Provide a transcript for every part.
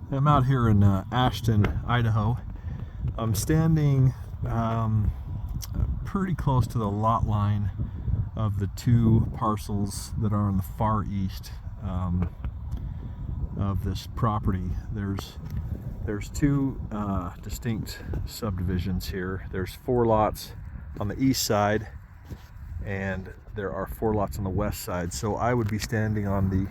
I'm out here in Ashton, Idaho. I'm standing pretty close to the lot line of the two parcels that are on the far east of this property. There's two distinct subdivisions here. There's 4 lots on the east side, and there are 4 lots on the west side. So I would be standing on the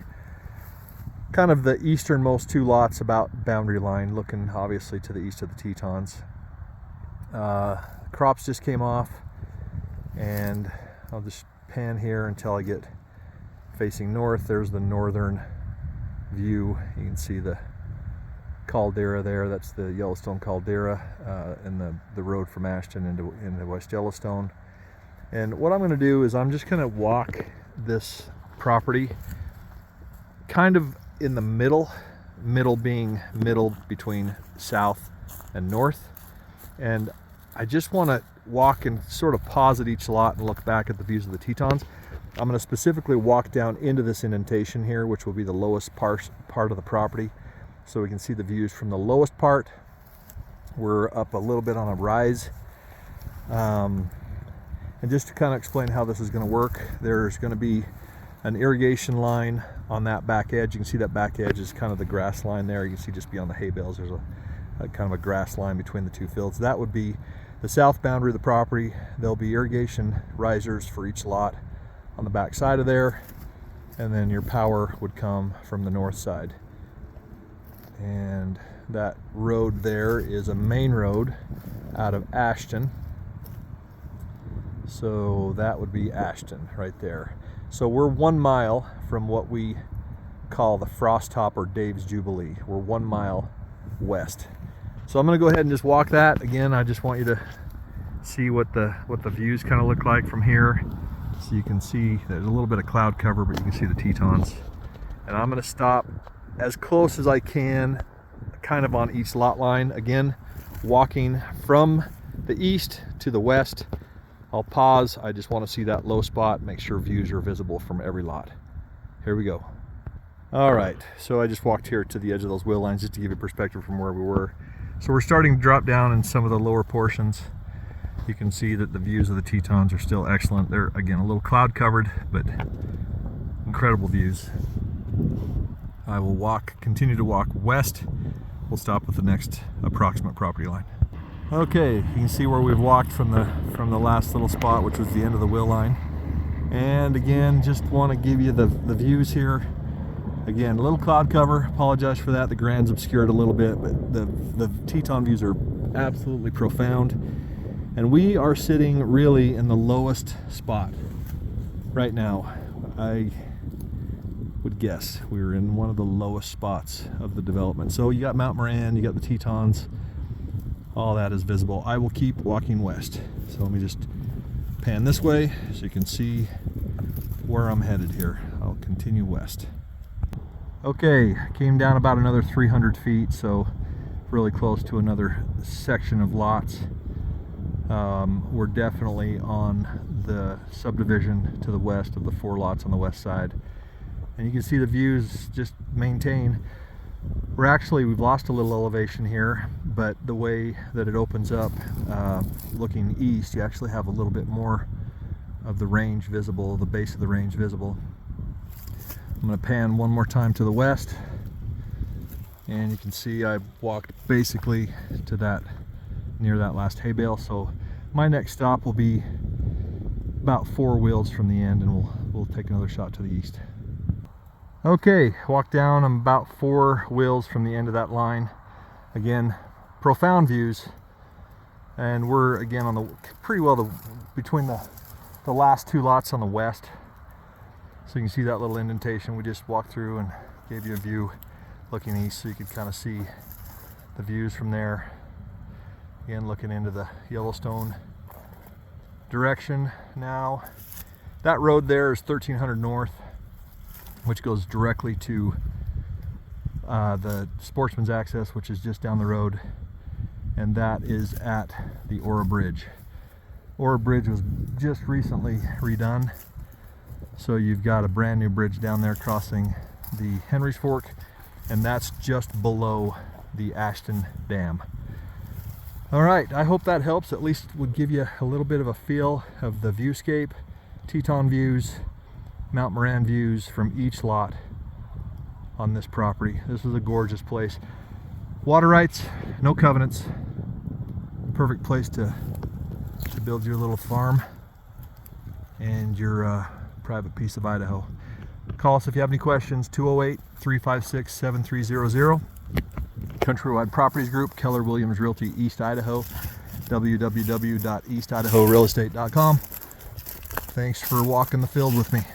kind of the easternmost 2 lots, about boundary line, looking obviously to the east of the Tetons. Crops just came off, and I'll just pan here until I get facing north. There's the northern view. You can see the caldera there. That's the Yellowstone caldera, and the road from Ashton into West Yellowstone. And what I'm going to do is I'm just going to walk this property kind of in the middle being middle between south and north. And I just want to walk and sort of pause at each lot and look back at the views of the Tetons. I'm going to specifically walk down into this indentation here, which will be the lowest part of the property, so we can see the views from the lowest part. We're up a little bit on a rise. And just to kind of explain how this is going to work, there's going to be an irrigation line on that back edge. You can see that back edge is kind of the grass line there. You can see just beyond the hay bales, there's a kind of a grass line between the 2 fields. That would be the south boundary of the property. There'll be irrigation risers for each lot on the back side of there, and then your power would come from the north side. And that road there is a main road out of Ashton. So that would be Ashton right there. So we're 1 mile from what we call the Frost Top or Dave's Jubilee. We're 1 mile west. So I'm going to go ahead and just walk that. Again, I just want you to see what the views kind of look like from here. So you can see there's a little bit of cloud cover, but you can see the Tetons. And I'm going to stop as close as I can, kind of on each lot line. Again, walking from the east to the west. I'll pause. I just want to see that low spot, make sure views are visible from every lot. Here we go. All right, so I just walked here to the edge of those wheel lines just to give you perspective from where we were. So we're starting to drop down in some of the lower portions. You can see that the views of the Tetons are still excellent. They're, again, a little cloud covered, but incredible views. I will continue to walk west. We'll stop at the next approximate property line. Okay, you can see where we've walked from the last little spot, which was the end of the wheel line. And again, just want to give you the views here. Again, a little cloud cover. Apologize for that. The Grand's obscured a little bit, but the Teton views are absolutely profound. And we are sitting really in the lowest spot right now. I would guess we're in one of the lowest spots of the development. So you got Mount Moran, you got the Tetons. All that is visible. I will keep walking west. So let me just pan this way so you can see where I'm headed here. I'll continue west. Okay, came down about another 300 feet, so really close to another section of lots. We're definitely on the subdivision to the west of the 4 lots on the west side. And you can see the views just maintain. We've lost a little elevation here, but the way that it opens up, looking east, you actually have a little bit more of the range visible, the base of the range visible. I'm going to pan one more time to the west, and you can see I walked basically to near that last hay bale. So my next stop will be about 4 wheels from the end, and we'll take another shot to the east. Okay, walk down. I'm about 4 wheels from the end of that line. Again, profound views, and we're again on between the last 2 lots on the west. So you can see that little indentation we just walked through and gave you a view looking east, so you could kind of see the views from there. Again, looking into the Yellowstone direction now. That road there is 1300 north, which goes directly to the Sportsman's Access, which is just down the road, and that is at the Ora Bridge. Ora Bridge was just recently redone, so you've got a brand new bridge down there crossing the Henry's Fork, and that's just below the Ashton Dam. All right, I hope that helps. At least would give you a little bit of a feel of the viewscape, Teton views, Mount Moran views from each lot on this property. This is a gorgeous place. Water rights, no covenants. Perfect place to build your little farm and your private piece of Idaho. Call us if you have any questions, 208-356-7300. Countrywide Properties Group, Keller Williams Realty East Idaho, www.eastidahorealestate.com. Thanks for walking the field with me.